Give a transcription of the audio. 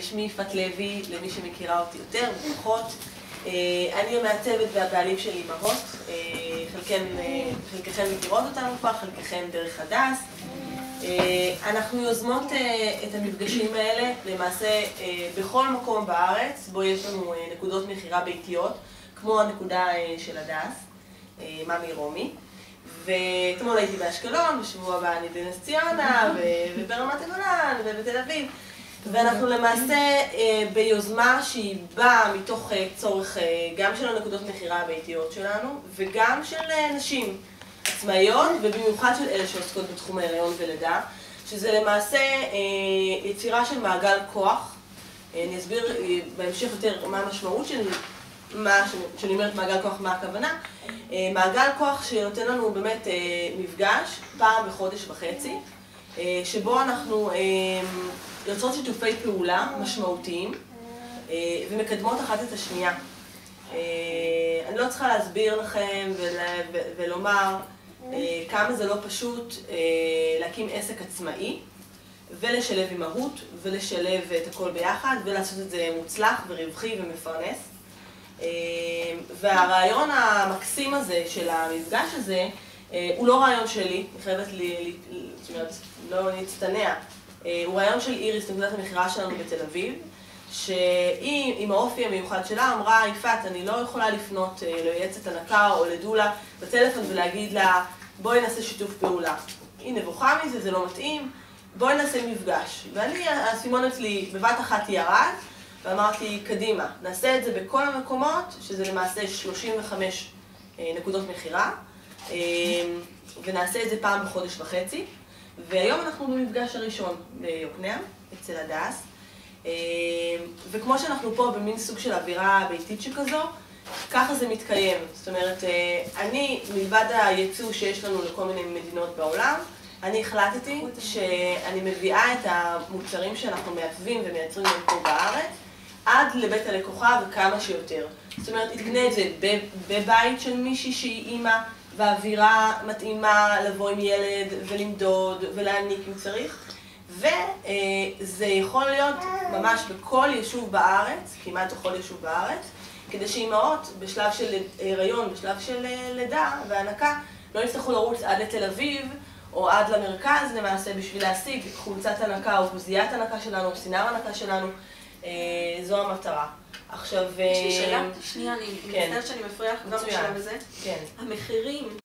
שמי יפעת לוי, למי שמכירה אותי יותר ופחות. אני המעצבת והבעלים של אימהות. חלקכן מכירות אותנו כבר, חלקכן דרך הדס. אנחנו יוזמות את המפגשים האלה למעשה בכל מקום בארץ, בו יש לנו נקודות מכירה ביתיות, כמו הנקודה של הדס, ממי רומי. ואתמול הייתי באשקלון, בשבוע הבא אני בנס ציונה, וברמת הגולן, ובתל אביב. ואנחנו למעשה ביוזמה שהיא באה מתוך צורך גם של הנקודות מכירה הביתיות שלנו, וגם של נשים עצמאיות, ובמיוחד של אלה שעוסקות בתחום ההיריון ולידה, שזה למעשה יצירה של מעגל כוח. אני אסביר בהמשך יותר מה המשמעות של שאני אומרת מעגל כוח, מה הכוונה. מעגל כוח שנותן לנו באמת מפגש פעם בחודש וחצי, שבו אנחנו יוצרות שיתופי פעולה משמעותיים ומקדמות אחת את השנייה. אני לא צריכה להסביר לכם ולומר כמה זה לא פשוט להקים עסק עצמאי ולשלב אימהות ולשלב את הכל ביחד ולעשות את זה מוצלח ורווחי ומפרנס. והרעיון המקסים הזה של המפגש הזה הוא לא רעיון שלי, אני חייבת זאת אומרת, לא להצטנע. הוא רעיון של איריס, נקודת המכירה שלנו בתל אביב, שהיא, עם האופי המיוחד שלה, אמרה, יפעת, אני לא יכולה לפנות ליועצת הנקה או לדולה בטלפון ולהגיד לה, בואי נעשה שיתוף פעולה. היא נבוכה מזה, זה לא מתאים, בואי נעשה מפגש. ואני, הסימון אצלי בבת אחת ירד, ואמרתי, קדימה, נעשה את זה בכל המקומות, שזה למעשה 35 נקודות מכירה, ונעשה את זה פעם בחודש וחצי. והיום אנחנו במפגש הראשון ביוקנעם, אצל הדס. וכמו שאנחנו פה במין סוג של אווירה ביתית שכזו, ככה זה מתקיים. זאת אומרת, אני, מלבד הייצוא שיש לנו לכל מיני מדינות בעולם, אני החלטתי שאני מביאה את המוצרים שאנחנו מעצבים ומייצרים פה בארץ, עד לבית הלקוחה וכמה שיותר. זאת אומרת, תקנה את זה בבית של מישהי שהיא אימא, והאווירה מתאימה לבוא עם ילד ולמדוד ולהעניק אם צריך. וזה יכול להיות ממש בכל יישוב בארץ, כמעט בכל יישוב בארץ, כדי שאימהות בשלב של הריון, בשלב של לידה והנקה, לא יצטרכו לרוץ עד לתל אביב או עד למרכז למעשה בשביל להשיג חולצת הנקה או גוזיית הנקה שלנו או סינר הנקה שלנו. זו המטרה. עכשיו... יש לי שאלה שנייה, אני מצטערת שאני מפריעה כבר בשלב הזה. כן. המחירים